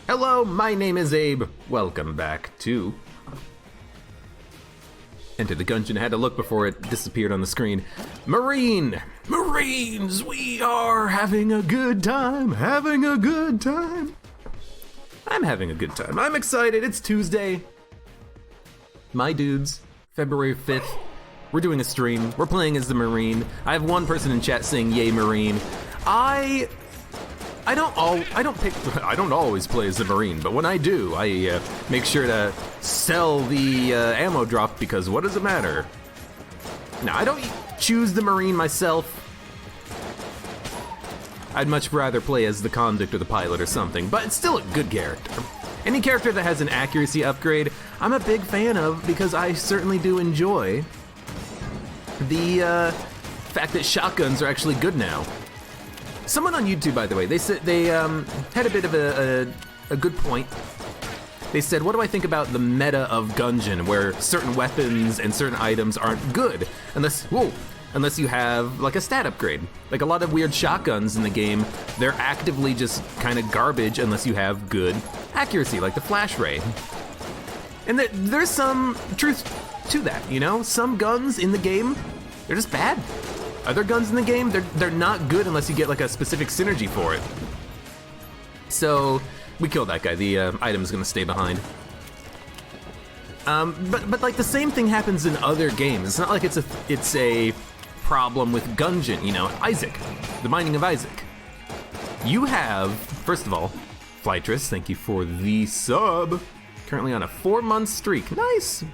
Hello, my name is Abe. Welcome back to Enter the Gungeon. I had to look before it disappeared on the screen. Marines, we are having a good time, I'm having a good time. I'm excited, it's Tuesday. My dudes, February 5th, we're doing a stream. We're playing as the Marine. I have one person in chat saying, yay, Marine. I don't always play as the Marine, but when I do, I make sure to sell the ammo drop because what does it matter? Now, I don't choose the Marine myself. I'd much rather play as the convict or the pilot or something, but it's still a good character. Any character that has an accuracy upgrade, I'm a big fan of because I certainly do enjoy the fact that shotguns are actually good now. Someone on YouTube, by the way, they said they had a bit of a good point. They said, what do I think about the meta of Gungeon, where certain weapons and certain items aren't good unless you have like a stat upgrade. Like a lot of weird shotguns in the game, they're actively just kind of garbage unless you have good accuracy, like the flash ray. And there's some truth to that, you know? Some guns in the game, they're just bad. Other guns in the game, they're not good unless you get like a specific synergy for it. So we killed that guy. The item is gonna stay behind. But like the same thing happens in other games. It's not like it's a problem with Gungeon. You know, Isaac, the Binding of Isaac. You have, first of all, Flytress, thank you for the sub. Currently on a 4-month streak. Nice.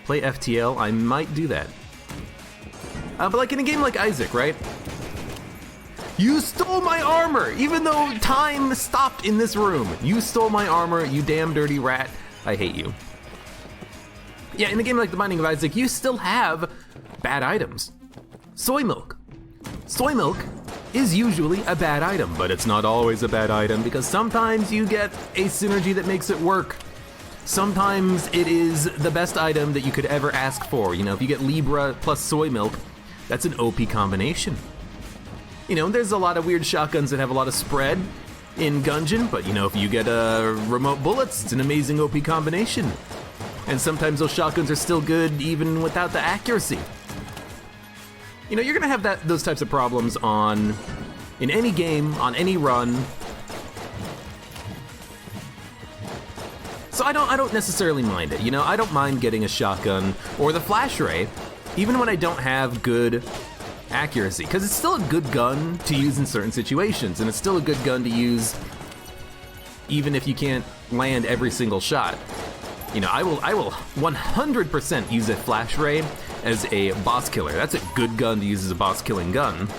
Play FTL. I might do that. But like in a game like Isaac, right? You stole my armor, even though time stopped in this room. You stole my armor, you damn dirty rat. I hate you. Yeah, in a game like The Binding of Isaac, you still have bad items. Soy milk. Soy milk is usually a bad item, but it's not always a bad item because sometimes you get a synergy that makes it work. Sometimes it is the best item that you could ever ask for. You know, if you get Libra plus soy milk, that's an OP combination. You know, there's a lot of weird shotguns that have a lot of spread in Gungeon, but you know, if you get remote bullets, it's an amazing OP combination. And sometimes those shotguns are still good even without the accuracy. You know, you're gonna have those types of problems in any game, on any run. So I don't necessarily mind it. You know, I don't mind getting a shotgun or the flash ray, even when I don't have good accuracy, because it's still a good gun to use in certain situations, and it's still a good gun to use even if you can't land every single shot. You know, I will 100% use a flash ray as a boss killer. That's a good gun to use as a boss killing gun.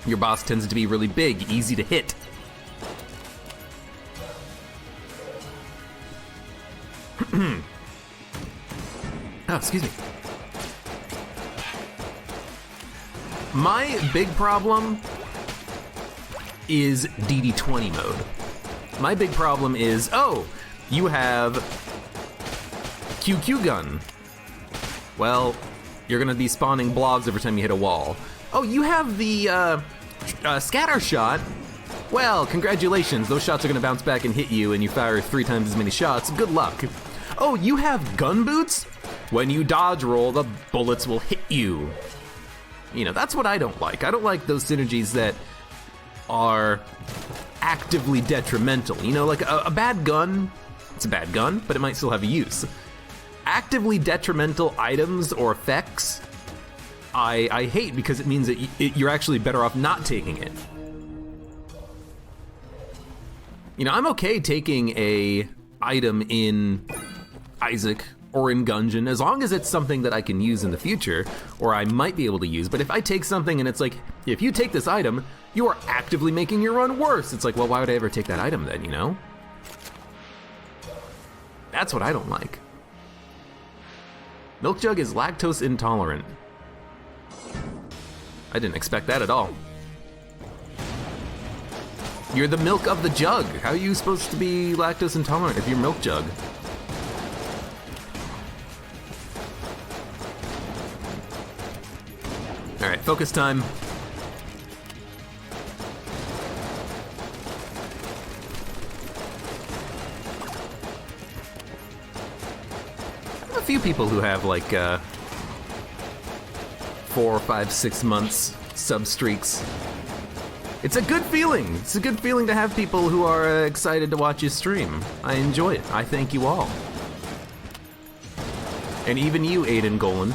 Your boss tends to be really big, easy to hit. Oh, excuse me. My big problem is DD20 mode. My big problem is, oh, you have QQ gun. Well, you're gonna be spawning blobs every time you hit a wall. Oh, you have the scatter shot. Well, congratulations, those shots are gonna bounce back and hit you and you fire 3 times as many shots. Good luck. Oh, you have gun boots? When you dodge roll, the bullets will hit you. You know, that's what I don't like. I don't like those synergies that are actively detrimental. You know, like a bad gun, it's a bad gun, but it might still have a use. Actively detrimental items or effects, I hate because it means that you're actually better off not taking it. You know, I'm okay taking a item in Isaac or in Gungeon, as long as it's something that I can use in the future, or I might be able to use. But if I take something and it's like, if you take this item, you are actively making your run worse. It's like, well, why would I ever take that item then, you know? That's what I don't like. Milk Jug is lactose intolerant. I didn't expect that at all. You're the milk of the jug. How are you supposed to be lactose intolerant if you're Milk Jug? All right, focus time. a few people who have like 4, 5, 6 months sub streaks. It's a good feeling. It's a good feeling to have people who are excited to watch you stream. I enjoy it. I thank you all. And even you, Aiden Golan.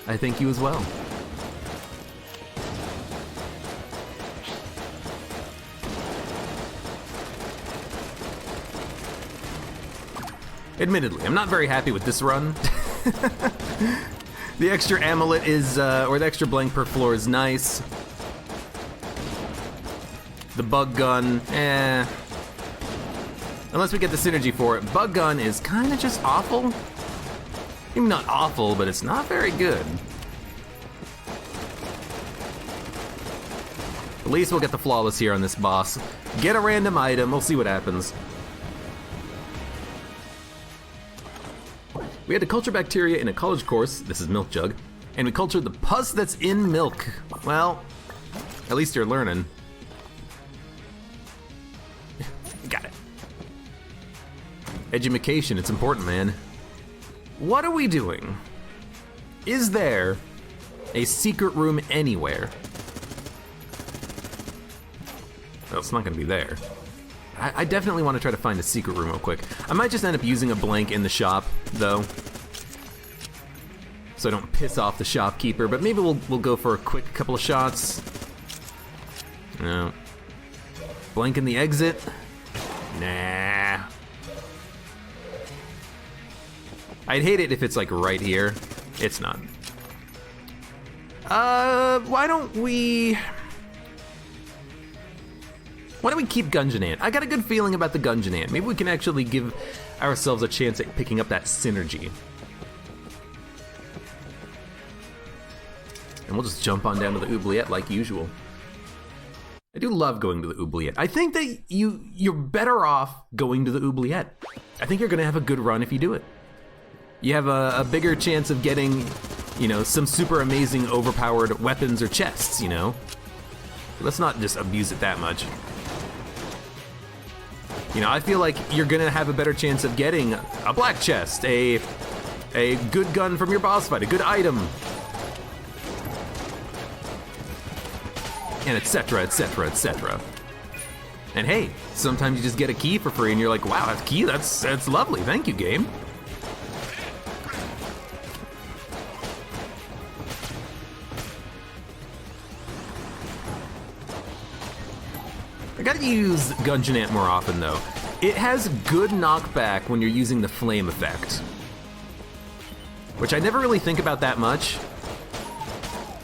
I thank you as well. Admittedly, I'm not very happy with this run. The extra amulet is, or the extra blank per floor is nice. The bug gun, unless we get the synergy for it. Bug gun is kind of just awful. Maybe not awful, but it's not very good. At least we'll get the flawless here on this boss. Get a random item, we'll see what happens. We had to culture bacteria in a college course, this is Milk Jug, and we cultured the pus that's in milk. Well, at least you're learning. Got it. Edumacation, it's important, man. What are we doing? Is there a secret room anywhere? Well, it's not gonna be there. I definitely want to try to find a secret room real quick. I might just end up using a blank in the shop, though, so I don't piss off the shopkeeper, but maybe we'll go for a quick couple of shots. No. Blank in the exit? Nah. I'd hate it if it's like right here. It's not. Why don't we keep Gungeon Ant? I got a good feeling about the Gungeon Ant. Maybe we can actually give ourselves a chance at picking up that synergy. And we'll just jump on down to the oubliette like usual. I do love going to the oubliette. I think that you're better off going to the oubliette. I think you're gonna have a good run if you do it. You have a bigger chance of getting, you know, some super amazing overpowered weapons or chests, you know? Let's not just abuse it that much. You know, I feel like you're gonna have a better chance of getting a black chest, a good gun from your boss fight, a good item, and etc, etc, etc. And hey, sometimes you just get a key for free and you're like, wow, that's a key, that's lovely, thank you, game. I gotta use Gungeon Ant more often though. It has good knockback when you're using the flame effect, which I never really think about that much,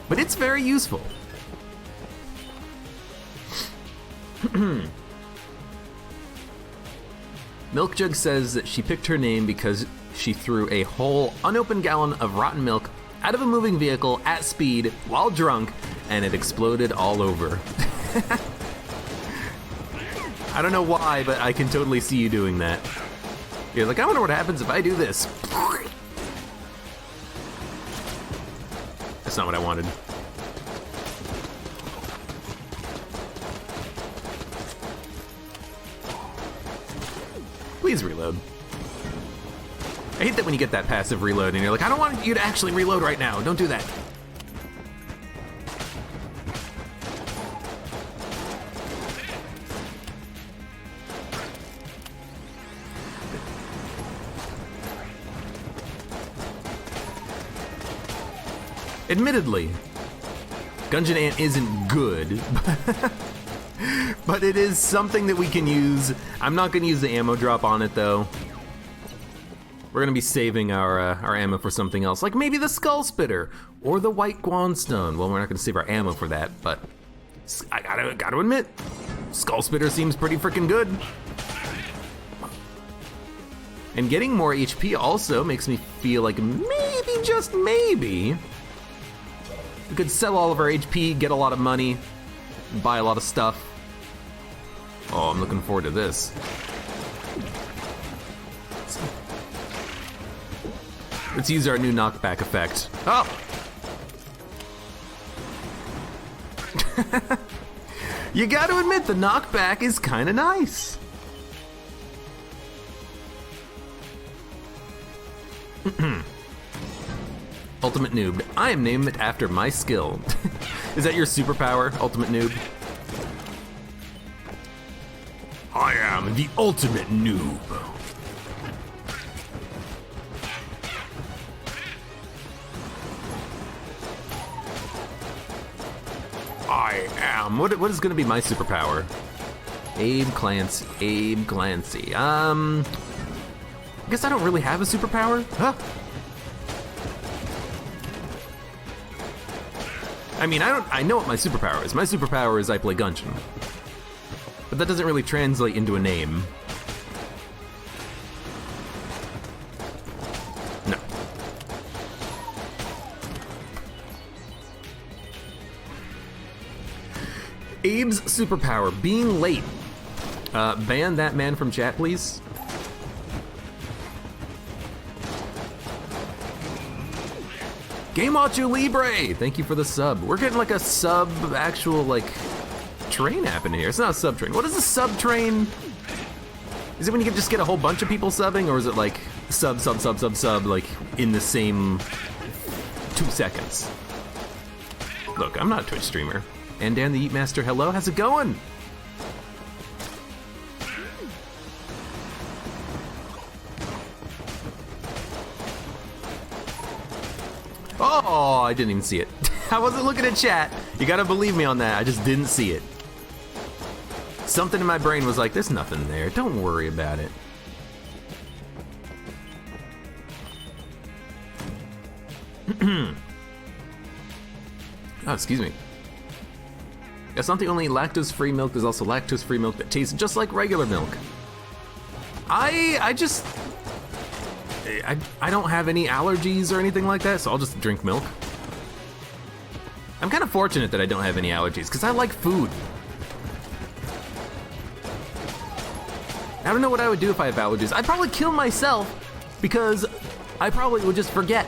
but it's very useful. Milk Jug says that she picked her name because she threw a whole unopened gallon of rotten milk out of a moving vehicle at speed while drunk, and it exploded all over. I don't know why, but I can totally see you doing that. You're like, I wonder what happens if I do this. That's not what I wanted. Please reload. I hate that when you get that passive reload and you're like, I don't want you to actually reload right now. Don't do that. Admittedly, Gungeon Ant isn't good, but it is something that we can use. I'm not going to use the ammo drop on it, though. We're going to be saving our ammo for something else, like maybe the Skull Spitter or the White Guanstone. Well, we're not going to save our ammo for that, but I gotta admit, Skull Spitter seems pretty freaking good. And getting more HP also makes me feel like maybe, just maybe, we could sell all of our HP, get a lot of money, buy a lot of stuff. Oh, I'm looking forward to this. Let's use our new knockback effect. Oh! You gotta admit, the knockback is kinda nice. Ultimate Noob. I am named after my skill. Is that your superpower, Ultimate Noob? I am the Ultimate Noob. I am. What is going to be my superpower? AbeClancy. I guess I don't really have a superpower. Huh? I mean, I know what my superpower is. My superpower is I play Gungeon. But that doesn't really translate into a name. No. Abe's superpower, being late. Ban that man from chat, please. Game Ocho Libre! Thank you for the sub. We're getting like a sub actual like train happening here. It's not a sub train. What is a sub train? Is it when you can just get a whole bunch of people subbing, or is it like sub like in the same 2 seconds? Look, I'm not a Twitch streamer. And Dan the Eatmaster, hello, how's it going? Oh, I didn't even see it. I wasn't looking at chat. You gotta believe me on that. I just didn't see it. Something in my brain was like, there's nothing there. Don't worry about it. Oh, excuse me. That's not the only lactose-free milk. There's also lactose-free milk that tastes just like regular milk. I don't have any allergies or anything like that, so I'll just drink milk. I'm kind of fortunate that I don't have any allergies, because I like food. I don't know what I would do if I have allergies. I'd probably kill myself, because I probably would just forget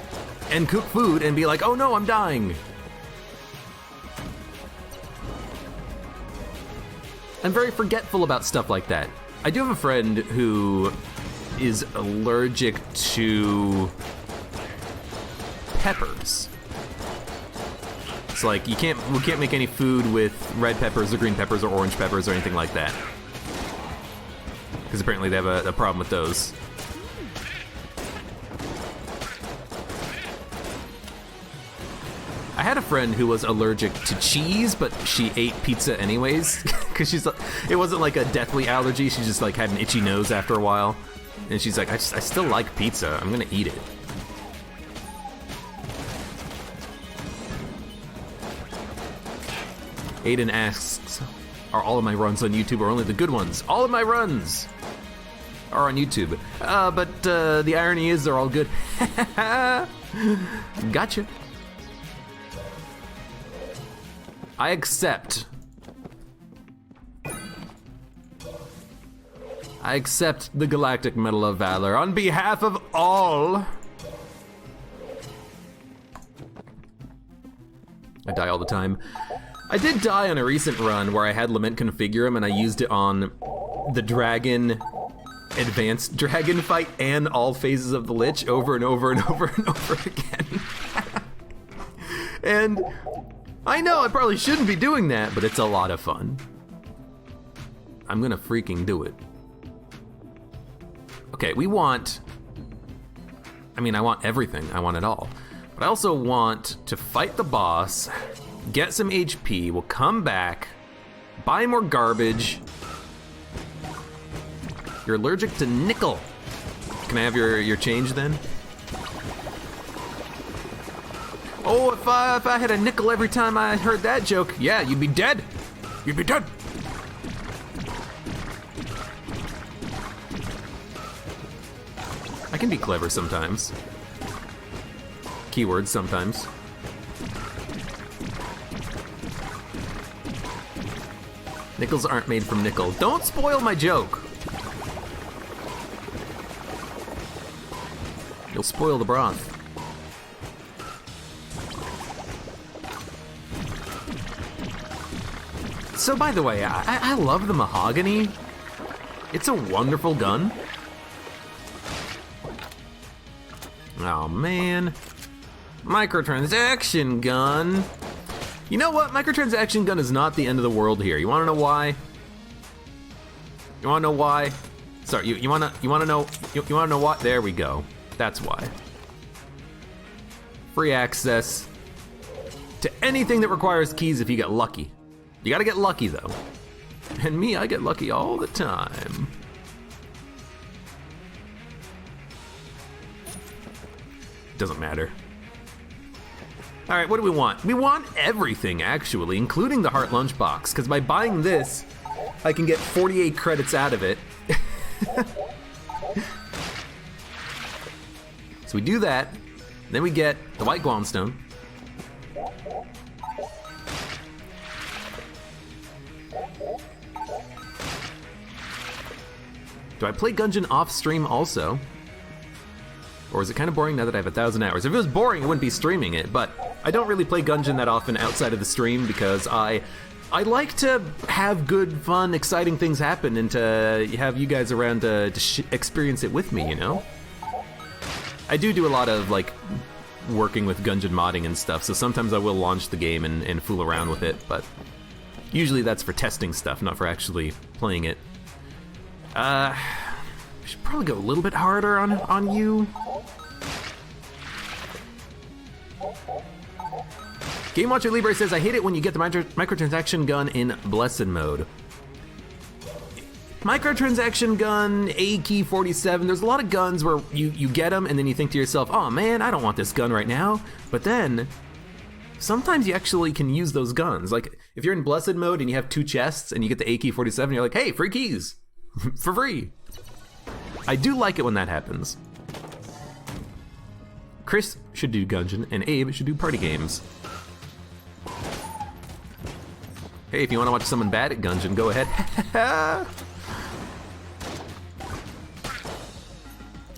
and cook food and be like, oh no, I'm dying. I'm very forgetful about stuff like that. I do have a friend who is allergic to peppers. It's like we can't make any food with red peppers or green peppers or orange peppers or anything like that. Because apparently they have a problem with those. I had a friend who was allergic to cheese, but she ate pizza anyways. Because it wasn't like a deathly allergy, she just like had an itchy nose after a while. And she's like, I still like pizza, I'm gonna eat it. Aiden asks, are all of my runs on YouTube or only the good ones? All of my runs are on YouTube. But the irony is they're all good. Gotcha. I accept. I accept the Galactic Medal of Valor on behalf of all. I die all the time. I did die on a recent run where I had Lament Configurum and I used it on the dragon, advanced dragon fight and all phases of the Lich over and over and over and over again. And I know I probably shouldn't be doing that, but it's a lot of fun. I'm gonna freaking do it. Okay, I want everything. I want it all. But I also want to fight the boss, get some HP, we'll come back, buy more garbage. You're allergic to nickel. Can I have your change then? Oh, if I had a nickel every time I heard that joke, yeah, you'd be dead. You'd be dead. I can be clever sometimes. Keywords sometimes. Nickels aren't made from nickel. Don't spoil my joke. You'll spoil the broth. So by the way, I love the mahogany. It's a wonderful gun. Oh man. Microtransaction gun. You know what? Microtransaction gun is not the end of the world here. You wanna know why? You wanna know why? Sorry, you wanna know what? There we go. That's why. Free access to anything that requires keys if you get lucky. You gotta get lucky though. And me, I get lucky all the time. Doesn't matter. All right, what do we want? We want everything, actually, including the Heart Lunchbox, because by buying this, I can get 48 credits out of it. So we do that, then we get the White Glomstone. Do I play Gungeon off stream also? Or is it kind of boring now that I have 1,000 hours? If it was boring, I wouldn't be streaming it, but I don't really play Gungeon that often outside of the stream because I like to have good, fun, exciting things happen and to have you guys around to experience it with me, you know? I do a lot of, like, working with Gungeon modding and stuff, so sometimes I will launch the game and fool around with it, but usually that's for testing stuff, not for actually playing it. We should probably go a little bit harder on you. Game Watcher Libre says, I hate it when you get the microtransaction gun in Blessed mode. Microtransaction gun, AK-47, there's a lot of guns where you get them and then you think to yourself, oh man, I don't want this gun right now. But then, sometimes you actually can use those guns. Like, if you're in Blessed mode and you have 2 chests and you get the AK-47, you're like, hey, free keys, for free. I do like it when that happens. Chris should do Gungeon and Abe should do party games. Hey, if you want to watch someone bad at Gungeon, go ahead.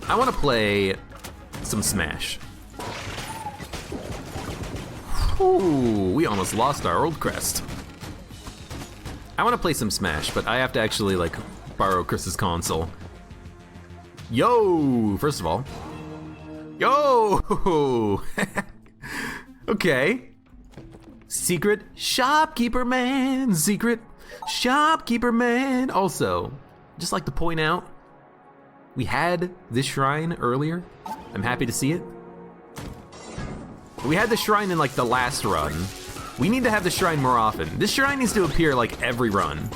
I want to play some Smash. Ooh, we almost lost our old crest. I want to play some Smash, but I have to actually, like, borrow Chris's console. Yo, first of all. Yo! Okay. Secret shopkeeper man, secret shopkeeper man. Also, just like to point out, we had this shrine earlier. I'm happy to see it. We had the shrine in like the last run. We need to have the shrine more often. This shrine needs to appear like every run.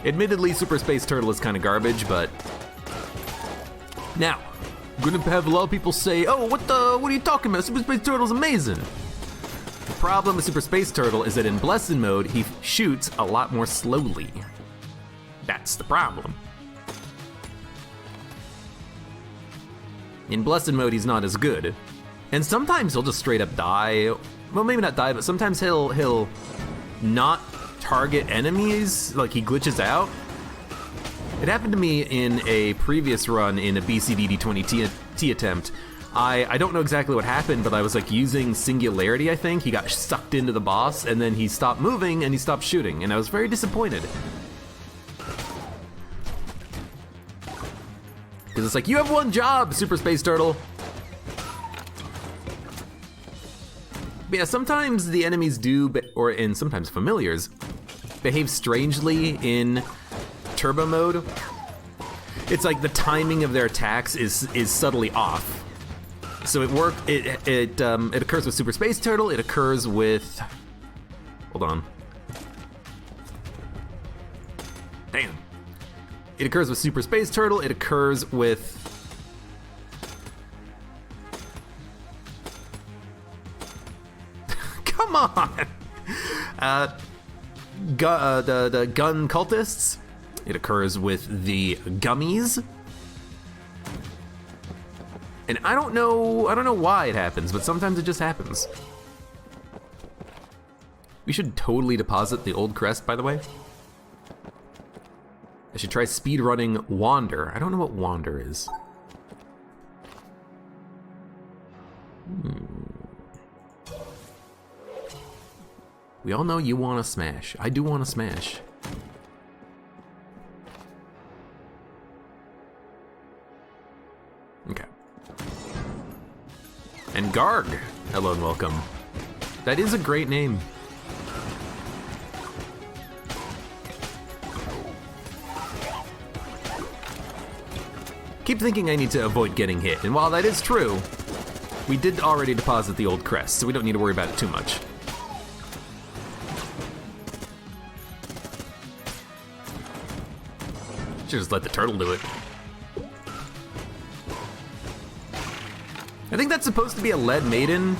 Admittedly, Super Space Turtle is kind of garbage, but now, I'm gonna have a lot of people say, oh, what are you talking about? Super Space Turtle's amazing. The problem with Super Space Turtle is that in Blessed mode, he shoots a lot more slowly. That's the problem. In Blessed mode, he's not as good. And sometimes he'll just straight up die. Well, maybe not die, but sometimes he'll not target enemies, like he glitches out. It happened to me in a previous run in a BCDD 20T attempt. I don't know exactly what happened, but I was like using Singularity, I think. He got sucked into the boss, and then he stopped moving, and he stopped shooting, and I was very disappointed. Because it's like, you have one job, Super Space Turtle. But yeah, sometimes the enemies do, and sometimes familiars, behave strangely in turbo mode. It's like the timing of their attacks is subtly off. So it occurs with Super Space Turtle, it occurs with, hold on. Damn. It occurs with Super Space Turtle, it occurs with come on! The gun cultists. It occurs with the gummies. And I don't know why it happens, but sometimes it just happens. We should totally deposit the old crest, by the way. I should try speedrunning Wander. I don't know what Wander is. We all know you want to smash. I do want to smash. And Garg, hello and welcome. That is a great name. Keep thinking I need to avoid getting hit, and while that is true, we did already deposit the old crest, so we don't need to worry about it too much. Should just let the turtle do it. I think that's supposed to be a lead maiden.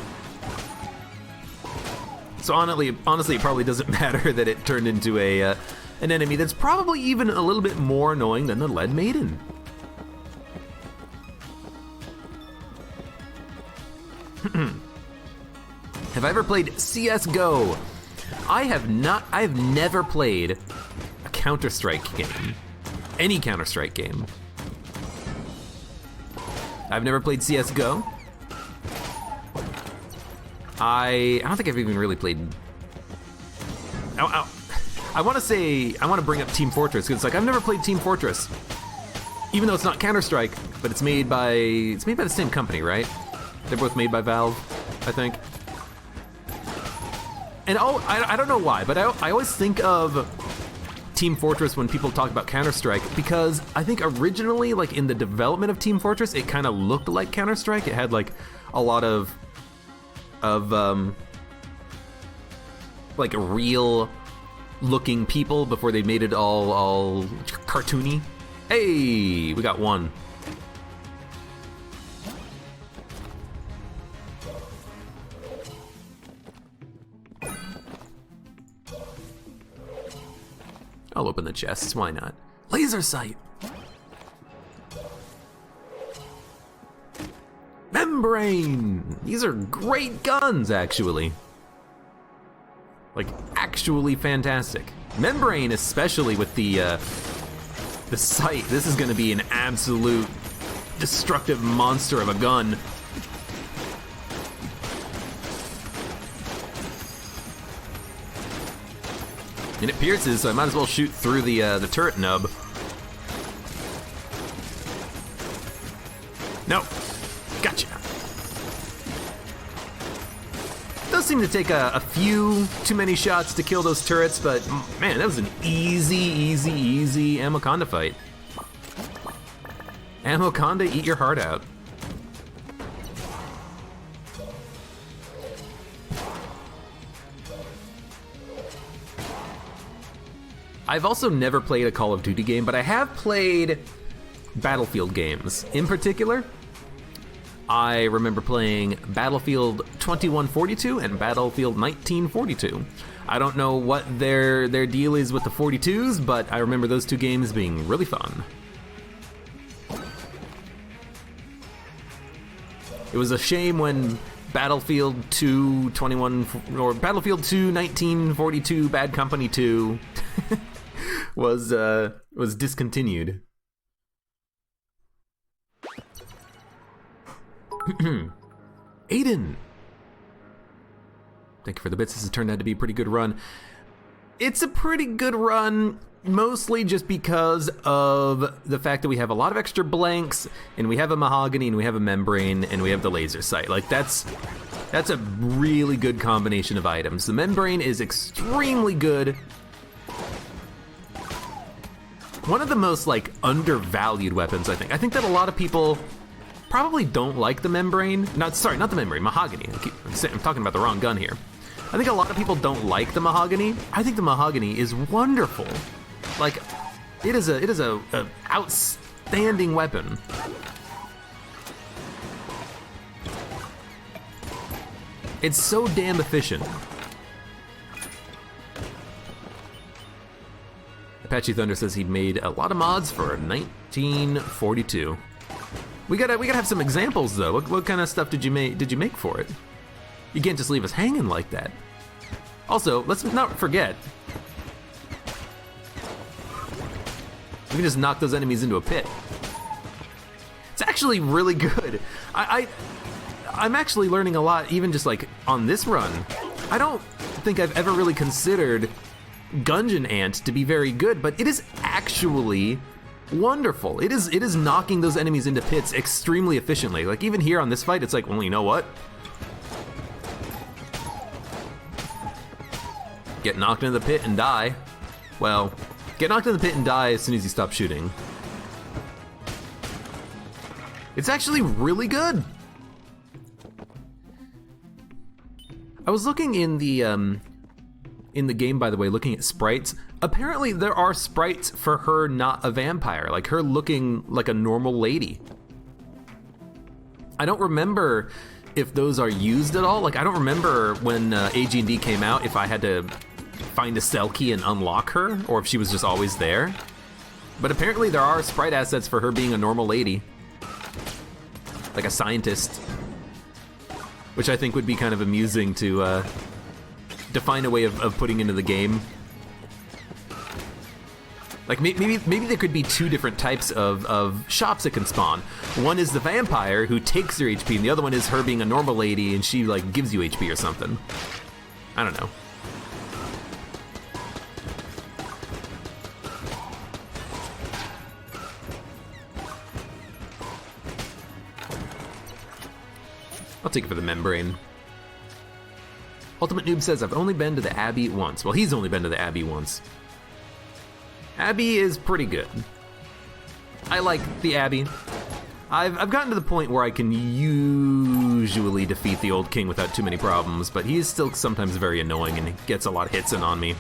So honestly, it probably doesn't matter that it turned into an enemy that's probably even a little bit more annoying than the lead maiden. Have I ever played CSGO? I have never played a Counter-Strike game. Any Counter-Strike game. I've never played CSGO. I don't think I've even really played... I want to bring up Team Fortress, because it's like, I've never played Team Fortress. Even though it's not Counter-Strike, but it's made by the same company, right? They're both made by Valve, I think. And I don't know why, but I always think of Team Fortress when people talk about Counter-Strike, because I think originally, like in the development of Team Fortress, it kind of looked like Counter-Strike. It had like a lot of like real looking people before they made it all cartoony. Hey, we got one. I'll open the chests, why not? Laser sight! Membrane! These are great guns, actually. Like, actually fantastic. Membrane, especially with the sight. This is gonna be an absolute destructive monster of a gun. And it pierces, so I might as well shoot through the turret nub. No, gotcha. It does seem to take a few too many shots to kill those turrets, but man, that was an easy Amoconda fight. Amoconda, eat your heart out. I've also never played a Call of Duty game, but I have played Battlefield games. In particular, I remember playing Battlefield 2142 and Battlefield 1942. I don't know what their deal is with the 42s, but I remember those two games being really fun. It was a shame when Battlefield 2 Battlefield 2 1942 Bad Company 2 was discontinued. Aiden! Thank you for the bits. This has turned out to be a pretty good run. It's a pretty good run, mostly just because of the fact that we have a lot of extra blanks, and we have a mahogany, and we have a membrane, and we have the laser sight. Like, that's a really good combination of items. The membrane is extremely good. One of the most, like, undervalued weapons, I think. I think that a lot of people probably don't like the membrane. Not the membrane, mahogany. I'm talking about the wrong gun here. I think a lot of people don't like the mahogany. I think the mahogany is wonderful. Like, it is a outstanding weapon. It's so damn efficient. Apache Thunder says he made a lot of mods for 1942. We gotta have some examples though. What kind of stuff did you make for it? You can't just leave us hanging like that. Also, let's not forget, we can just knock those enemies into a pit. It's actually really good. I'm actually learning a lot, even just like on this run. I don't think I've ever really considered Gungeon Ant to be very good, but it is actually Wonderful. It is knocking those enemies into pits extremely efficiently. Like even here on this fight, it's like, well, you know what? Get knocked into the pit and die. Well, get knocked into the pit and die as soon as you stop shooting. It's actually really good. I was looking in the game, by the way, looking at sprites. Apparently there are sprites for her not a vampire, like her looking like a normal lady. I don't remember if those are used at all. Like I don't remember when AG&D came out if I had to find a cell key and unlock her, or if she was just always there. But apparently there are sprite assets for her being a normal lady. Like a scientist. Which I think would be kind of amusing to find a way of putting into the game. Like maybe there could be two different types of shops that can spawn. One is the vampire who takes your HP, and the other one is her being a normal lady and she like gives you HP or something. I don't know. I'll take it for the membrane. Ultimate Noob says, I've only been to the Abbey once. Well, he's only been to the Abbey once. Abbey is pretty good. I like the Abbey. I've gotten to the point where I can usually defeat the old king without too many problems, but he is still sometimes very annoying and gets a lot of hits in on me.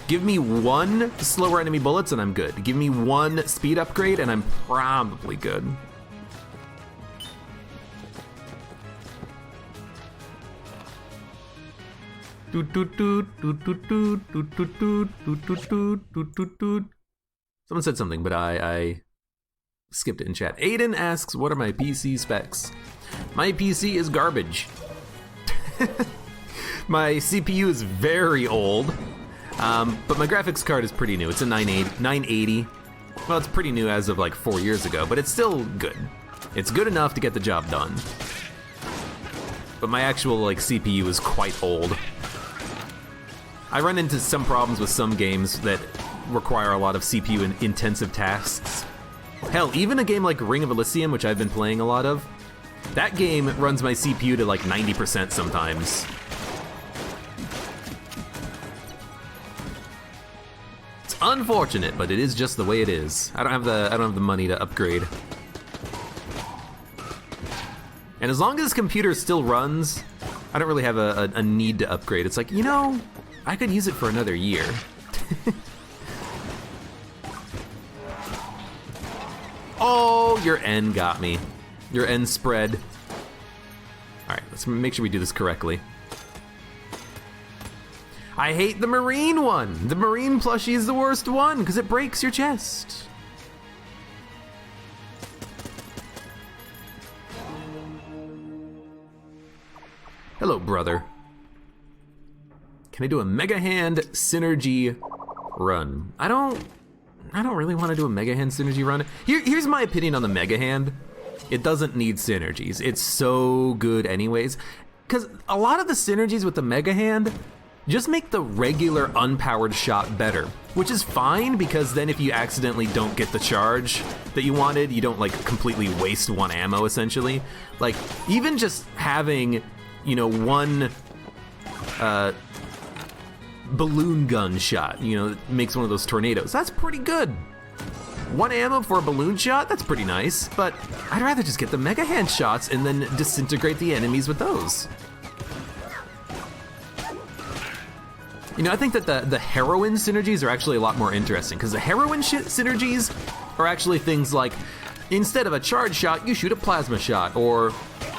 Give me one slower enemy bullets and I'm good. Give me one speed upgrade and I'm probably good. Someone said something, but I skipped it in chat. Aiden asks, what are my PC specs? My PC is garbage. My CPU is very old, but my graphics card is pretty new. It's a 980. Well, it's pretty new as of like 4 years ago, but it's still good. It's good enough to get the job done. But my actual like CPU is quite old. I run into some problems with some games that require a lot of CPU intensive tasks. Hell, even a game like Ring of Elysium, which I've been playing a lot of, that game runs my CPU to like 90% sometimes. It's unfortunate, but it is just the way it is. I don't have the money to upgrade. And as long as this computer still runs, I don't really have a need to upgrade. It's like, you know, I could use it for another year. Oh, your N got me. Your N spread. All right, let's make sure we do this correctly. I hate the marine one. The marine plushie is the worst one because it breaks your chest. Hello, brother. Can I do a Mega Hand synergy run? I don't really want to do a Mega Hand synergy run. Here's my opinion on the Mega Hand. It doesn't need synergies. It's so good anyways. Because a lot of the synergies with the Mega Hand just make the regular unpowered shot better. Which is fine, because then if you accidentally don't get the charge that you wanted, you don't like completely waste one ammo essentially. Like even just having, you know, one balloon gun shot, you know, makes one of those tornadoes. That's pretty good. One ammo for a balloon shot, that's pretty nice, but I'd rather just get the Mega Hand shots and then disintegrate the enemies with those. You know, I think that the heroin synergies are actually a lot more interesting, because the heroin synergies are actually things like, instead of a charge shot, you shoot a plasma shot, or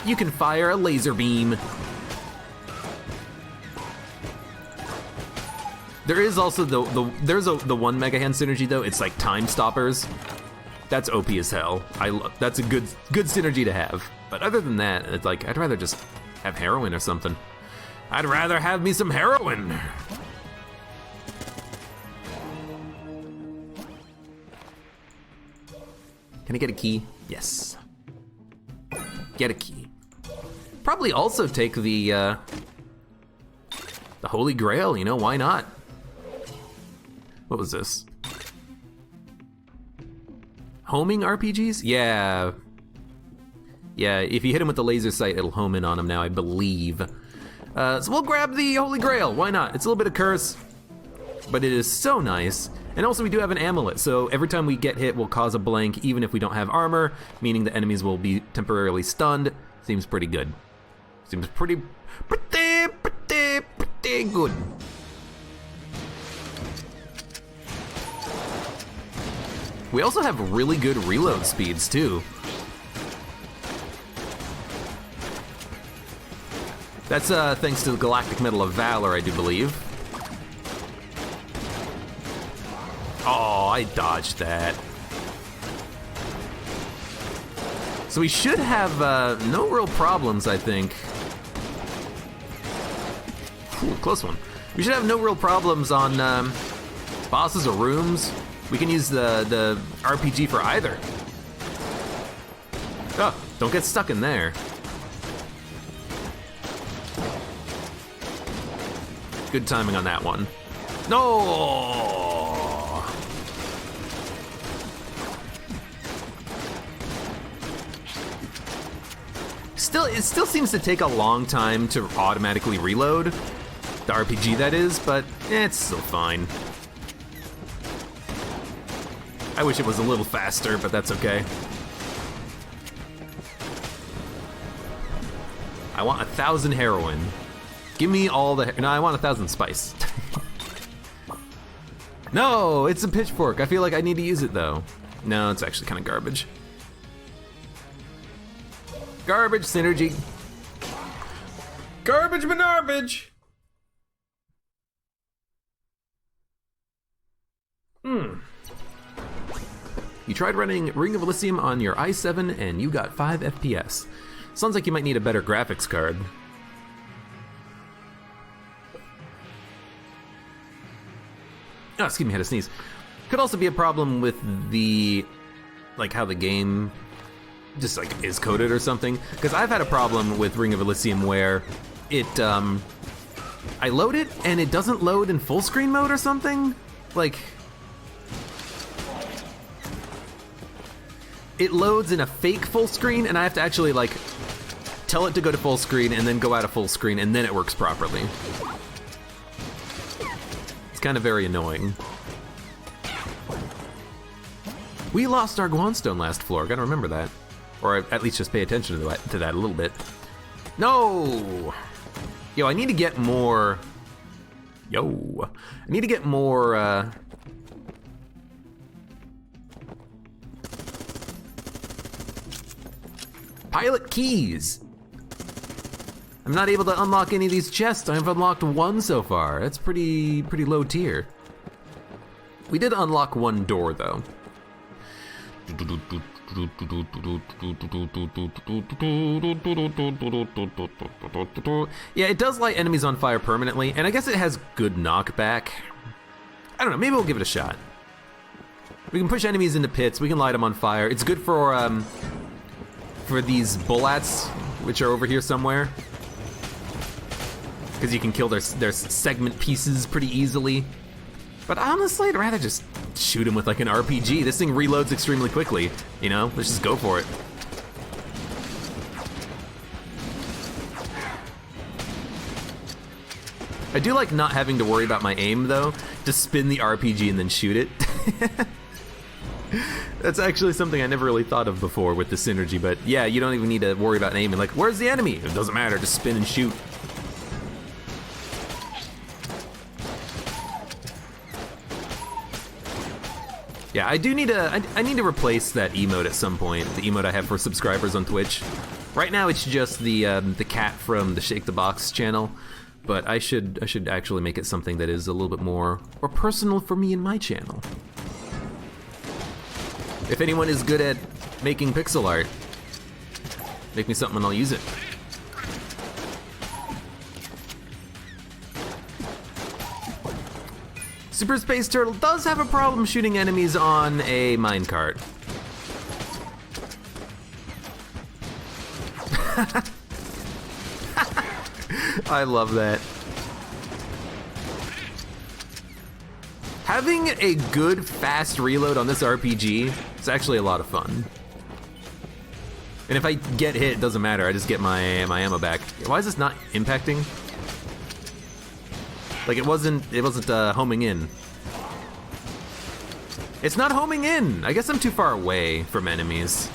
you can fire a laser beam. There is also the one Mega Hand synergy though. It's like time stoppers. That's OP as hell. That's a good synergy to have. But other than that, it's like I'd rather just have heroin or something. I'd rather have me some heroin. Can I get a key? Yes. Get a key. Probably also take the Holy Grail. You know, why not? What was this? Homing RPGs? Yeah. Yeah, if you hit him with the laser sight, it'll home in on him now, I believe. So we'll grab the Holy Grail, why not? It's a little bit of curse, but it is so nice. And also we do have an amulet, so every time we get hit, we'll cause a blank, even if we don't have armor, meaning the enemies will be temporarily stunned. Seems pretty good. Seems pretty good. We also have really good reload speeds, too. That's thanks to the Galactic Medal of Valor, I do believe. Oh, I dodged that. So we should have no real problems, I think. Ooh, close one. We should have no real problems on bosses or rooms. We can use the RPG for either. Oh, don't get stuck in there. Good timing on that one. No! It still seems to take a long time to automatically reload. The RPG, that is, but it's still fine. I wish it was a little faster, but that's okay. I want 1,000 heroin. Give me all the... No, I want 1,000 spice. No, it's a pitchfork. I feel like I need to use it, though. No, it's actually kind of garbage. Garbage synergy. Garbage manarbage. You tried running Ring of Elysium on your i7 and you got 5 FPS. Sounds like you might need a better graphics card. Oh, excuse me, I had a sneeze. Could also be a problem with the, like, how the game just, like, is coded or something. Because I've had a problem with Ring of Elysium where it, I load it and it doesn't load in full screen mode or something. Like, it loads in a fake full screen and I have to actually, like, tell it to go to full screen and then go out of full screen and then it works properly. Kind of very annoying. We lost our Guanstone last floor, gotta remember that. Or at least just pay attention to that a little bit. No! Yo, I need to get more... I need to get more, pilot keys! I'm not able to unlock any of these chests. I've unlocked one so far. That's pretty low tier. We did unlock one door, though. Yeah, it does light enemies on fire permanently, and I guess it has good knockback. I don't know, maybe we'll give it a shot. We can push enemies into pits, we can light them on fire. It's good for these bullets, which are over here somewhere. Because you can kill their segment pieces pretty easily. But honestly, I'd rather just shoot him with like an RPG. This thing reloads extremely quickly, you know? Let's just go for it. I do like not having to worry about my aim, though. Just spin the RPG and then shoot it. That's actually something I never really thought of before with the synergy, but yeah, you don't even need to worry about aiming. Like, where's the enemy? It doesn't matter, just spin and shoot. Yeah, I do need to, I need to replace that emote at some point, the emote I have for subscribers on Twitch. Right now it's just the cat from the Shake the Box channel, but I should actually make it something that is a little bit more personal for me and my channel. If anyone is good at making pixel art, make me something and I'll use it. Super Space Turtle does have a problem shooting enemies on a minecart. I love that. Having a good fast reload on this RPG is actually a lot of fun. And if I get hit, it doesn't matter. I just get my ammo back. Why is this not impacting? Like it wasn't homing in. It's not homing in. I guess I'm too far away from enemies.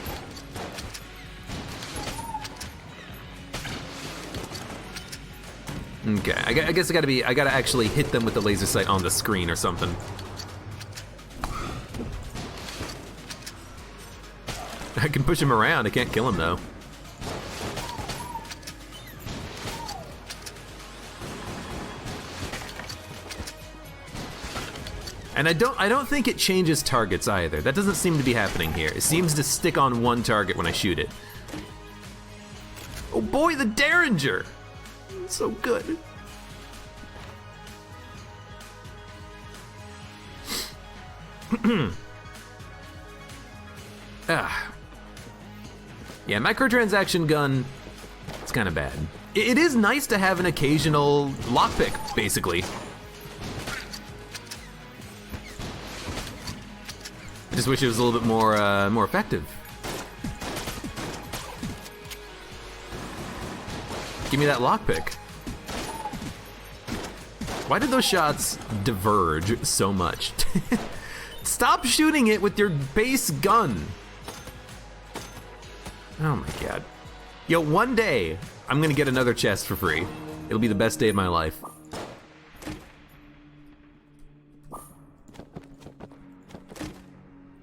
Okay, I guess I gotta actually hit them with the laser sight on the screen or something. I can push him around, I can't kill him though. And I don't think it changes targets either. That doesn't seem to be happening here. It seems to stick on one target when I shoot it. Oh boy, the Derringer! So good. Yeah, microtransaction gun, it's kind of bad. It is nice to have an occasional lockpick, basically. I just wish it was a little bit more effective. Give me that lockpick. Why did those shots diverge so much? Stop shooting it with your base gun. Oh my god. Yo, one day, I'm gonna get another chest for free. It'll be the best day of my life.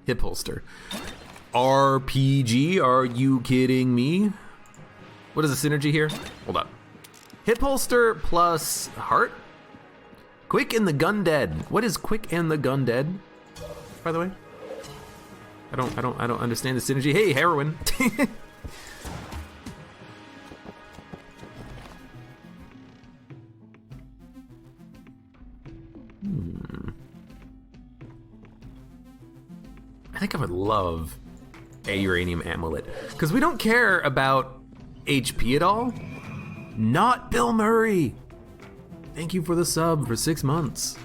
Hip holster. RPG, are you kidding me? What is the synergy here? Hold up. Hip holster plus heart? Quick and the Gundead. What is Quick and the Gundead, by the way? I don't understand the synergy. Hey, heroin. I think I would love a uranium amulet, because we don't care about HP at all. Not Bill Murray. Thank you for the sub for 6 months.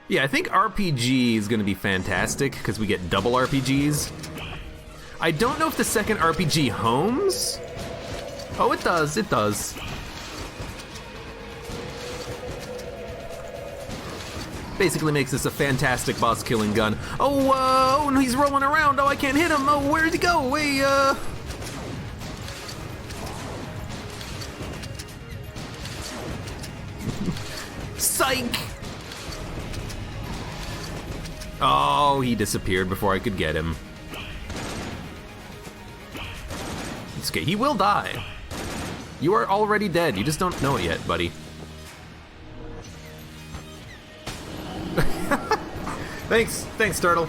Yeah, I think RPG is gonna be fantastic because we get double RPGs. I don't know if the second RPG homes. Oh, it does, it does. Basically makes this a fantastic boss killing gun. Oh, no, he's rolling around. Oh, I can't hit him. Oh, where'd he go? Hey, Psych! Oh, he disappeared before I could get him. It's okay, he will die. You are already dead, you just don't know it yet, buddy. Thanks, Turtle.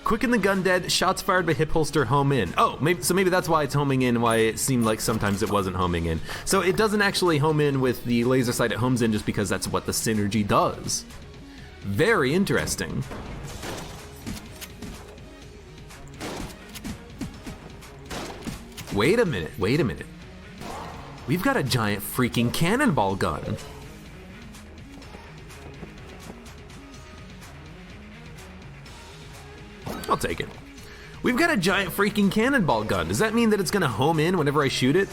Quick and the Gundead, shots fired by hip holster home in. Oh, maybe that's why it's homing in, why it seemed like sometimes it wasn't homing in. So it doesn't actually home in with the laser sight, it homes in just because that's what the synergy does. Very interesting. Wait a minute. We've got a giant freaking cannonball gun. I'll take it. We've got a giant freaking cannonball gun. Does that mean that it's gonna home in whenever I shoot it?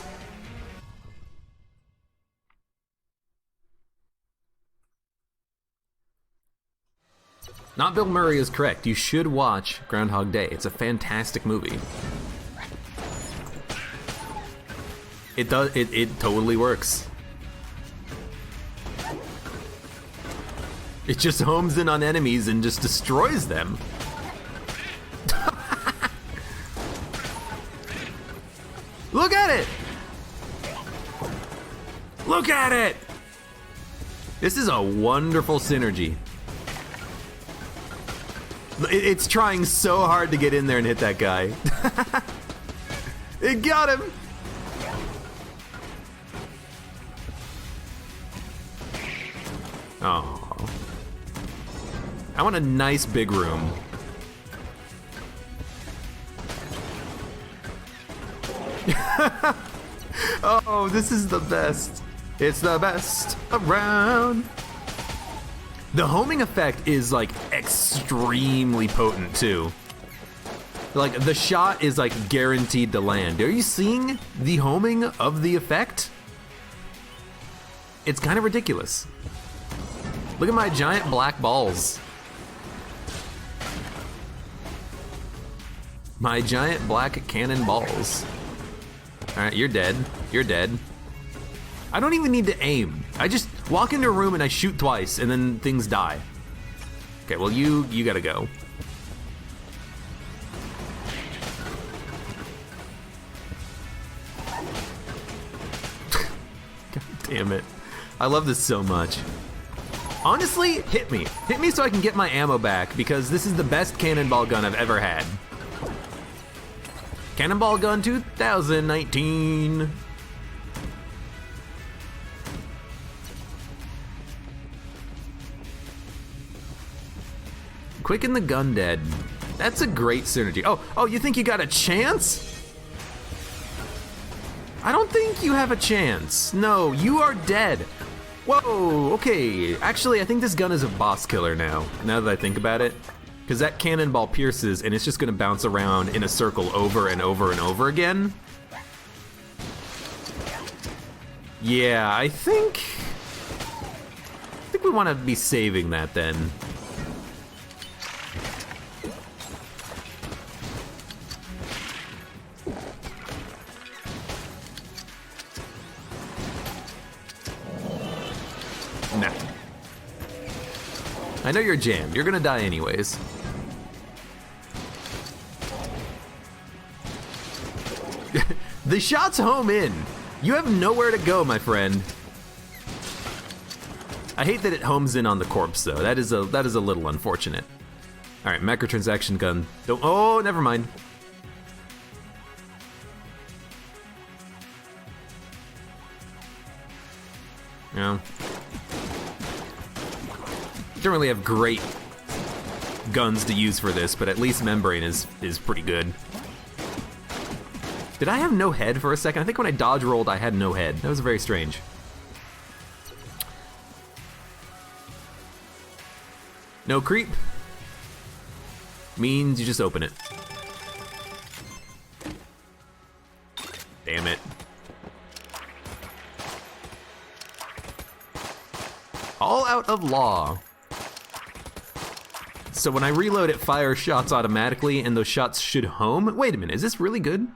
Not Bill Murray is correct. You should watch Groundhog Day. It's a fantastic movie. It totally works. It just homes in on enemies and just destroys them. Look at it! Look at it! This is a wonderful synergy. It's trying so hard to get in there and hit that guy. It got him! Oh. I want a nice big room. Oh, this is the best. It's the best around. The homing effect is like extremely potent too. Like the shot is like guaranteed to land. Are you seeing the homing of the effect? It's kind of ridiculous. Look at my giant black balls. My giant black cannonballs. All right, you're dead. You're dead. I don't even need to aim. I just walk into a room and I shoot twice and then things die. Okay, well you gotta go. God damn it. I love this so much. Honestly, hit me. Hit me so I can get my ammo back because this is the best cannonball gun I've ever had. Cannonball Gun 2019. Quicken the Gundead. That's a great synergy. Oh, you think you got a chance? I don't think you have a chance. No, you are dead. Whoa, okay. Actually, I think this gun is a boss killer now that I think about it. Because that cannonball pierces and it's just gonna bounce around in a circle over and over and over again. Yeah, I think we wanna be saving that then. Nah. I know you're jammed. You're gonna die anyways. The shot's home in. You have nowhere to go, my friend. I hate that it homes in on the corpse, though. That is a little unfortunate. All right, microtransaction gun. Don't. Oh, never mind. No. Don't really have great guns to use for this, but at least membrane is pretty good. Did I have no head for a second? I think when I dodge rolled, I had no head. That was very strange. No creep means you just open it. Damn it. All out of law. So when I reload, it fires shots automatically, and those shots should home. Wait a minute, is this really good?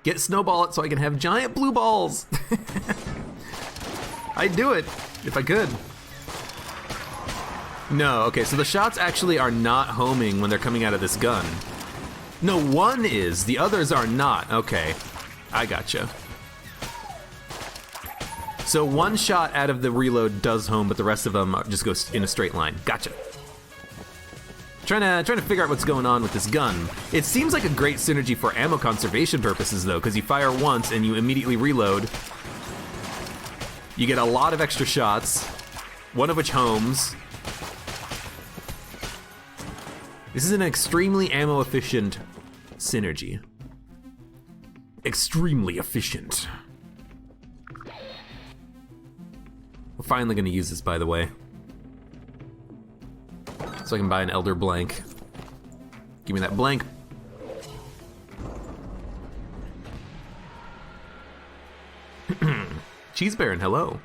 Get snowball it so I can have giant blue balls. I'd do it if I could. No, okay, so the shots actually are not homing when they're coming out of this gun. No, one is, the others are not. Okay, I gotcha. So one shot out of the reload does home, but the rest of them just go in a straight line. Gotcha. Trying to figure out what's going on with this gun. It seems like a great synergy for ammo conservation purposes, though, because you fire once and you immediately reload. You get a lot of extra shots, one of which homes. This is an extremely ammo-efficient synergy. Extremely efficient. We're finally gonna use this, by the way. So I can buy an Elder Blank. Give me that blank. Cheese Baron, hello.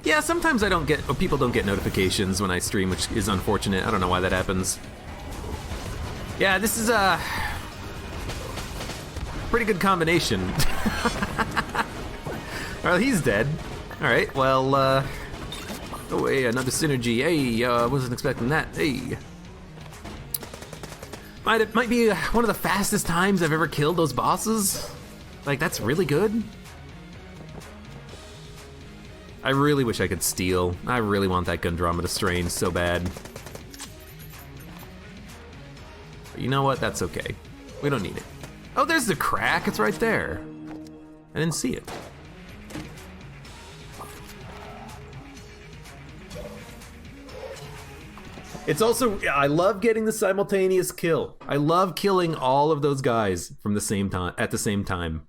Yeah, sometimes I don't get, or people don't get notifications when I stream, which is unfortunate. I don't know why that happens. Yeah, this is a pretty good combination. Well, he's dead. All right, well, oh, hey, another synergy. Hey, wasn't expecting that. Hey. Might be one of the fastest times I've ever killed those bosses. Like, that's really good. I really wish I could steal. I really want that Gundromita strain so bad. But you know what? That's okay. We don't need it. Oh, there's the crack. It's right there. I didn't see it. It's also, I love getting the simultaneous kill. I love killing all of those guys from the same time, at the same time.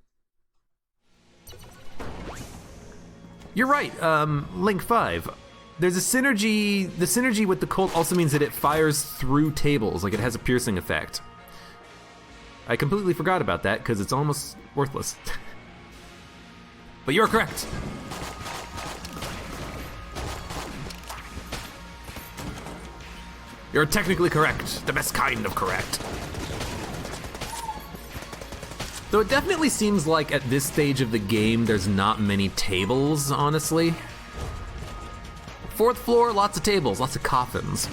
You're right, Link 5. There's a synergy, the synergy with the Colt also means that it fires through tables, like it has a piercing effect. I completely forgot about that because it's almost worthless. But you're correct. You're technically correct, the best kind of correct. Though it definitely seems like at this stage of the game, there's not many tables, honestly. 4th floor, lots of tables, lots of coffins.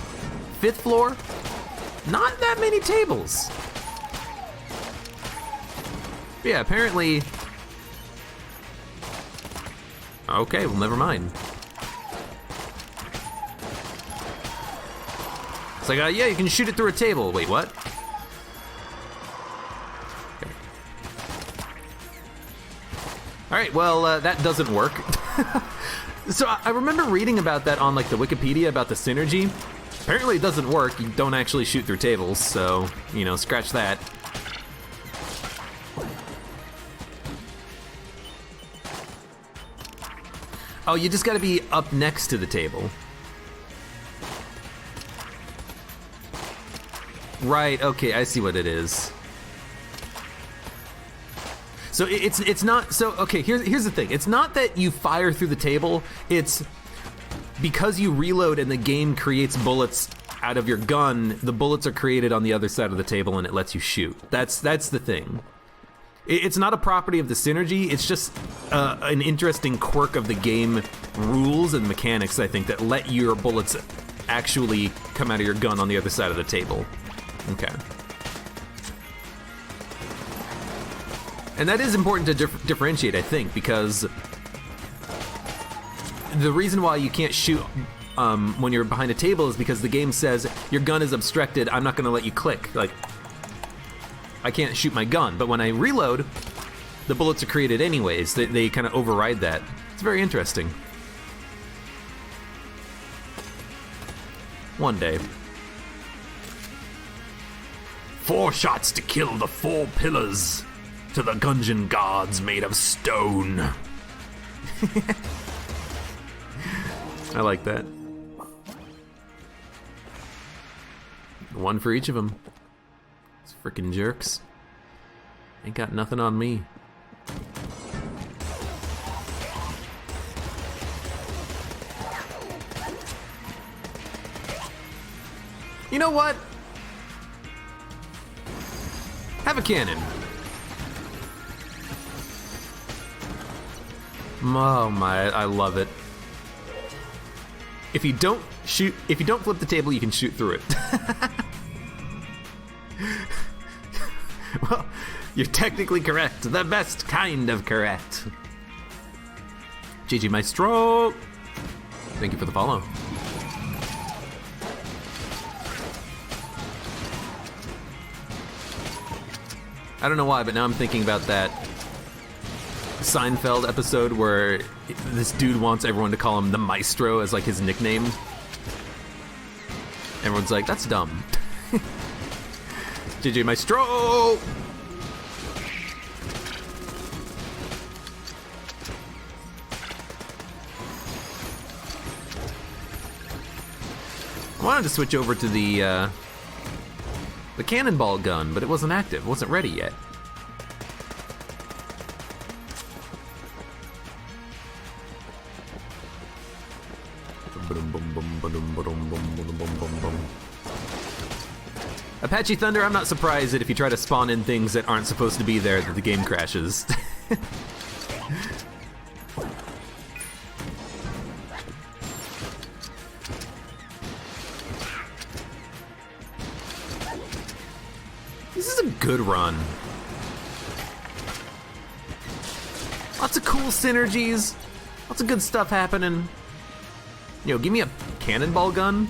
5th floor, not that many tables. Yeah, apparently... Okay, well, never mind. It's like, yeah, you can shoot it through a table. Wait, what? Okay. All right, well, that doesn't work. So I remember reading about that on, like, the Wikipedia about the synergy. Apparently it doesn't work. You don't actually shoot through tables, so, you know, scratch that. Oh, you just gotta be up next to the table. Right, okay, I see what it is. So it's not, so, okay, here's the thing. It's not that you fire through the table, it's because you reload and the game creates bullets out of your gun, the bullets are created on the other side of the table and it lets you shoot. That's the thing. It's not a property of the synergy, it's just an interesting quirk of the game rules and mechanics, I think, that let your bullets actually come out of your gun on the other side of the table. Okay. And that is important to differentiate, I think, because the reason why you can't shoot when you're behind a table is because the game says your gun is obstructed, I'm not gonna let you click. Like, I can't shoot my gun, but when I reload, the bullets are created anyways. They kind of override that. It's very interesting. One day. 4 shots to kill the 4 pillars to the Gungeon gods made of stone. I like that. 1 for each of them. These frickin' jerks. Ain't got nothing on me. You know what? Have a cannon. Oh my, I love it. If you don't flip the table, you can shoot through it. Well, you're technically correct. The best kind of correct. GG Maestro. Thank you for the follow. I don't know why, but now I'm thinking about that Seinfeld episode where this dude wants everyone to call him the Maestro as like his nickname. Everyone's like, that's dumb. GG Maestro! I wanted to switch over to the cannonball gun, but it wasn't active, it wasn't ready yet. Apache Thunder, I'm not surprised that if you try to spawn in things that aren't supposed to be there, that the game crashes. This is a good run. Lots of cool synergies, lots of good stuff happening. Yo, give me a cannonball gun.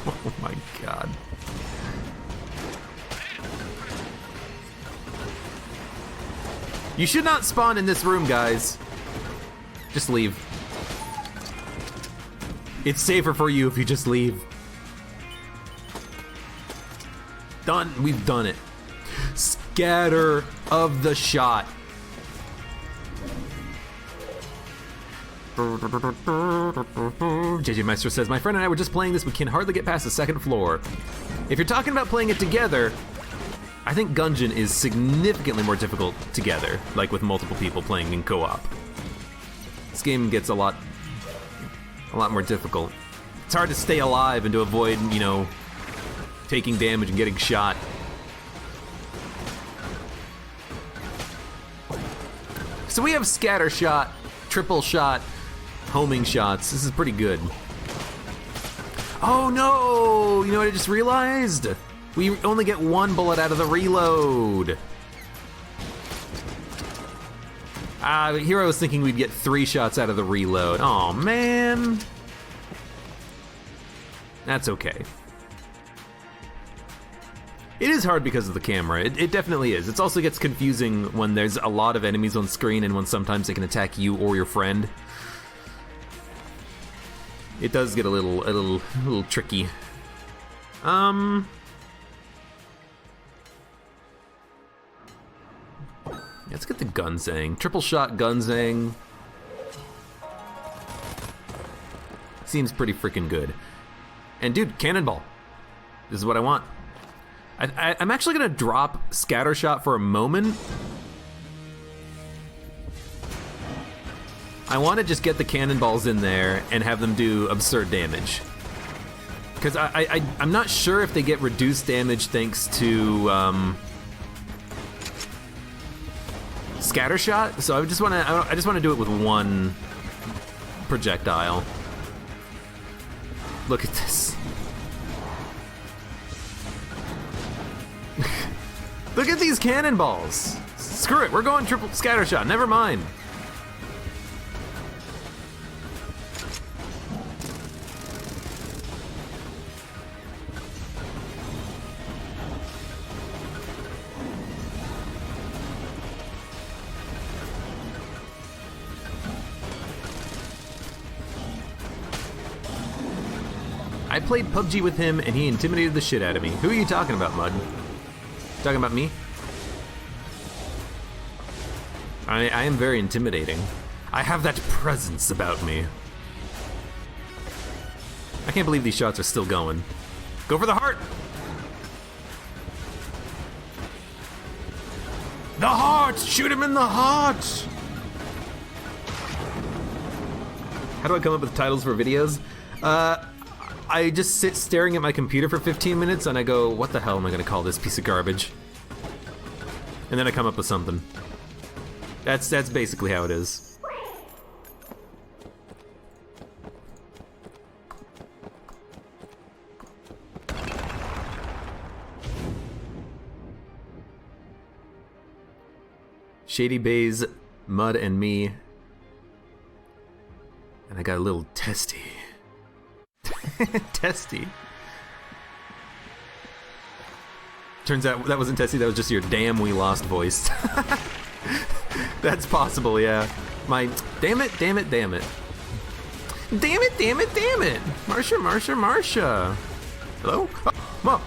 Oh my god. You should not spawn in this room, guys. Just leave. It's safer for you if you just leave. Done. We've done it. Scatter of the shot. JJ Meister says, my friend and I were just playing this. We can hardly get past the second floor. If you're talking about playing it together, I think Gungeon is significantly more difficult together, like with multiple people playing in co-op. This game gets a lot more difficult. It's hard to stay alive and to avoid, you know, taking damage and getting shot. So we have scatter shot, triple shot, homing shots. This is pretty good. Oh no! You know what I just realized? We only get one bullet out of the reload. Here I was thinking we'd get 3 shots out of the reload. Oh man. That's okay. It is hard because of the camera. It definitely is. It also gets confusing when there's a lot of enemies on screen and when sometimes they can attack you or your friend. It does get a little tricky. Let's get the Gunzang. Triple shot Gunzang. Seems pretty freaking good. And dude, cannonball. This is what I want. I'm actually gonna drop Scattershot for a moment. I want to just get the cannonballs in there and have them do absurd damage. Because I'm not sure if they get reduced damage thanks to Scattershot. So I just want to do it with one projectile. Look at this. Look at these cannonballs. Screw it, we're going triple Scattershot, never mind. I played PUBG with him and he intimidated the shit out of me. Who are you talking about, Mud? Talking about me? I am very intimidating. I have that presence about me. I can't believe these shots are still going. Go for the heart! The heart! Shoot him in the heart! How do I come up with titles for videos? I just sit staring at my computer for 15 minutes and I go, what the hell am I gonna call this piece of garbage? And then I come up with something. That's basically how it is. Shady Bays, Mud, and me. And I got a little testy. Testy. Turns out that wasn't testy, that was just your damn we lost voice. That's possible, yeah. My damn it, damn it, damn it. Damn it, damn it, damn it. Marsha. Hello? Oh, Mom.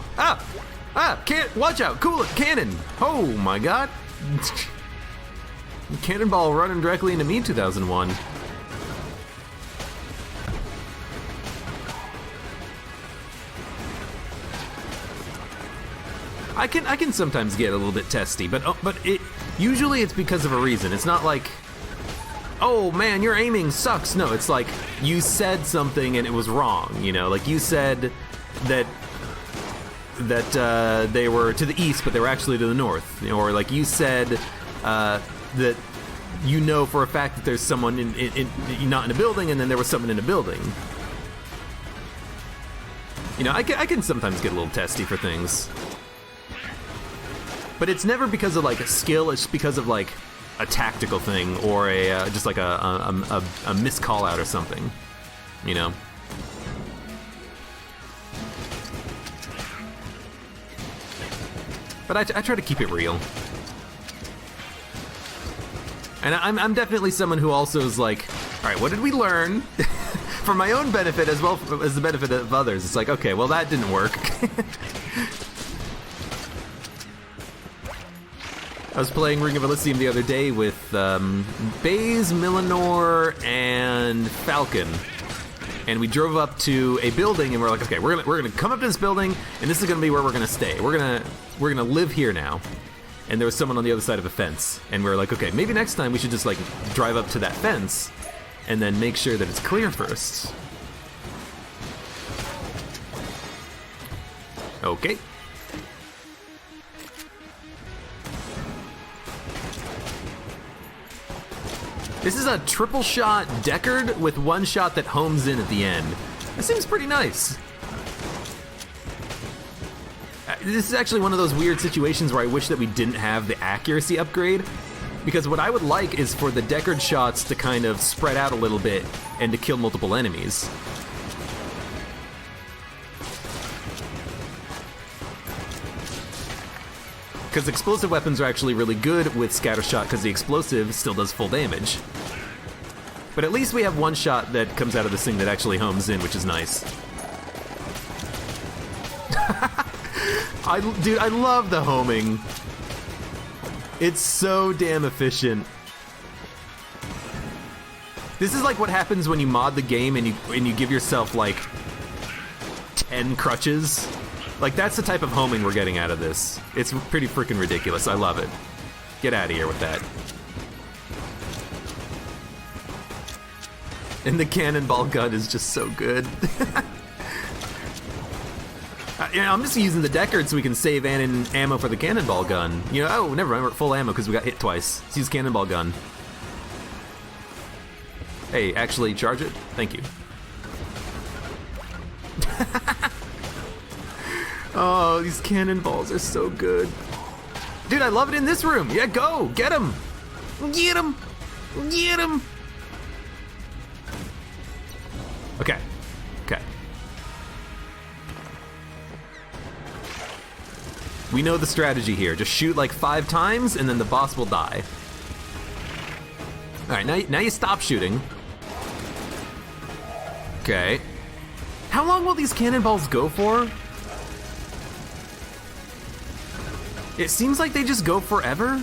Can't, watch out, cool it, cannon. Oh my god. Cannonball running directly into me in 2001. I can sometimes get a little bit testy, but usually it's because of a reason. It's not like, oh man, your aiming sucks. No, it's like you said something and it was wrong. You know, like you said that they were to the east, but they were actually to the north. Or like you said that you know for a fact that there's someone not in a building, and then there was someone in a building. You know, I can sometimes get a little testy for things. But it's never because of like a skill, it's because of like a tactical thing or a just like a missed call out or something, you know? But I try to keep it real. And I'm definitely someone who also is like, all right, what did we learn for my own benefit as well as the benefit of others. It's like, okay, well that didn't work. I was playing Ring of Elysium the other day with Baze, Millinor, and Falcon. And we drove up to a building and we're like, okay, we're gonna come up to this building and this is gonna be where we're gonna stay. We're gonna live here now. And there was someone on the other side of a fence. And we were like, okay, maybe next time we should just like drive up to that fence and then make sure that it's clear first. Okay. This is a triple shot Deckard with one shot that homes in at the end. That seems pretty nice. This is actually one of those weird situations where I wish that we didn't have the accuracy upgrade, because what I would like is for the Deckard shots to kind of spread out a little bit and to kill multiple enemies. Because explosive weapons are actually really good with scatter shot because the explosive still does full damage. But at least we have one shot that comes out of this thing that actually homes in, which is nice. Dude, I love the homing. It's so damn efficient. This is like what happens when you mod the game and you give yourself like 10 crutches. Like, that's the type of homing we're getting out of this. It's pretty freaking ridiculous. I love it. Get out of here with that. And the cannonball gun is just so good. I'm just using the Deckard so we can save ammo for the cannonball gun. You know, oh, never mind, we're at full ammo because we got hit twice. Let's use cannonball gun. Hey, actually charge it? Thank you. Oh, these cannonballs are so good. Dude, I love it in this room. Yeah, go. Get him. Get him. Get him. Okay. Okay. We know the strategy here. Just shoot like 5 times and then the boss will die. All right, now you stop shooting. Okay. How long will these cannonballs go for? It seems like they just go forever.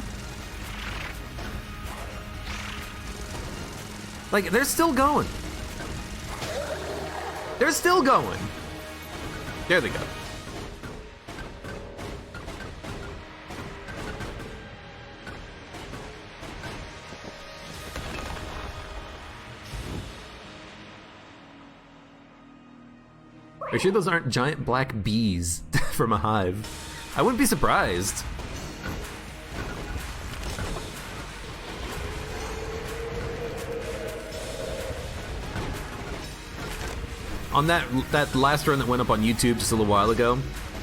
Like, they're still going. They're still going. There they go. Are you sure those aren't giant black bees from a hive? I wouldn't be surprised. On that last run that went up on YouTube just a little while ago,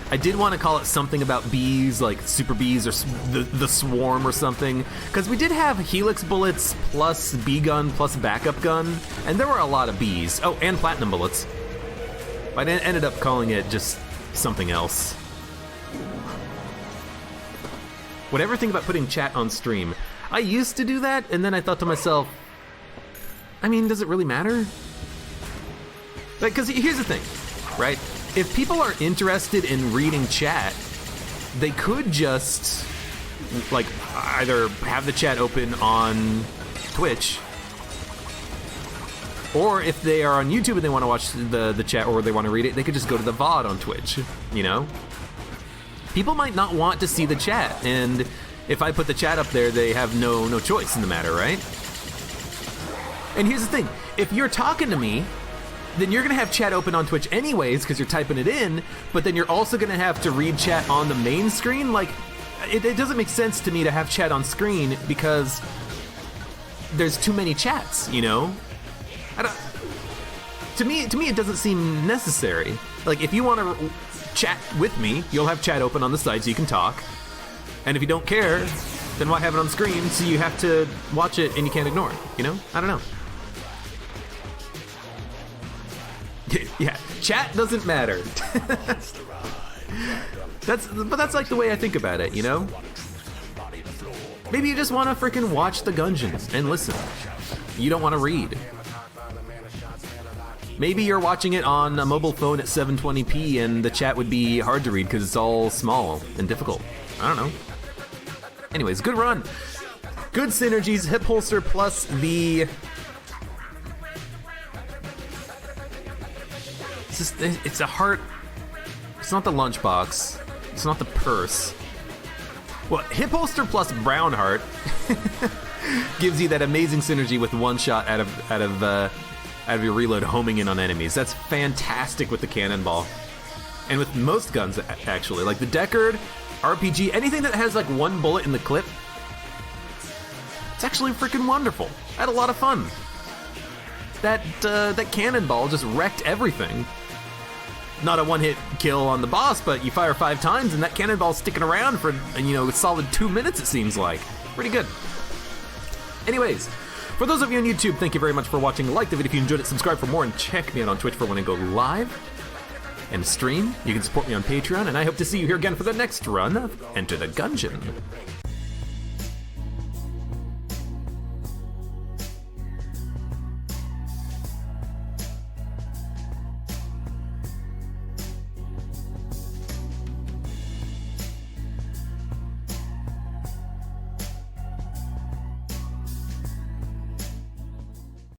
I did want to call it something about bees, like super bees or the swarm or something, because we did have helix bullets plus bee gun plus backup gun, and there were a lot of bees. Oh, and platinum bullets. But I ended up calling it just something else. Whatever think about putting chat on stream. I used to do that, and then I thought to myself, I mean, does it really matter? Like, because here's the thing, right? If people are interested in reading chat, they could just, like, either have the chat open on Twitch, or if they are on YouTube and they want to watch the chat or they want to read it, they could just go to the VOD on Twitch, you know? People might not want to see the chat, and if I put the chat up there, they have no choice in the matter, right? And here's the thing, if you're talking to me, then you're gonna have chat open on Twitch anyways, because you're typing it in, but then you're also gonna have to read chat on the main screen. Like, it doesn't make sense to me to have chat on screen because there's too many chats, you know? To me, it doesn't seem necessary. Like, if you want to chat with me, you'll have chat open on the side so you can talk. And if you don't care, then why have it on screen so you have to watch it and you can't ignore it, you know? I don't know. Yeah, chat doesn't matter. But that's like the way I think about it, you know? Maybe you just want to freaking watch the Gungeons and listen. You don't want to read. Maybe you're watching it on a mobile phone at 720p and the chat would be hard to read because it's all small and difficult. I don't know. Anyways, good run. Good synergies, hip holster plus the... It's a heart. It's not the lunchbox. It's not the purse. Well, hip holster plus brown heart gives you that amazing synergy with one shot out of your reload homing in on enemies. That's fantastic with the cannonball. And with most guns, actually. Like the Deckard, RPG, anything that has like one bullet in the clip, it's actually freaking wonderful. I had a lot of fun. That cannonball just wrecked everything. Not a one-hit kill on the boss, but you fire 5 times and that cannonball's sticking around for, a solid 2 minutes, it seems like. Pretty good. Anyways, for those of you on YouTube, thank you very much for watching. Like the video if you enjoyed it, subscribe for more, and check me out on Twitch for when I go live and stream. You can support me on Patreon, and I hope to see you here again for the next run of Enter the Gungeon.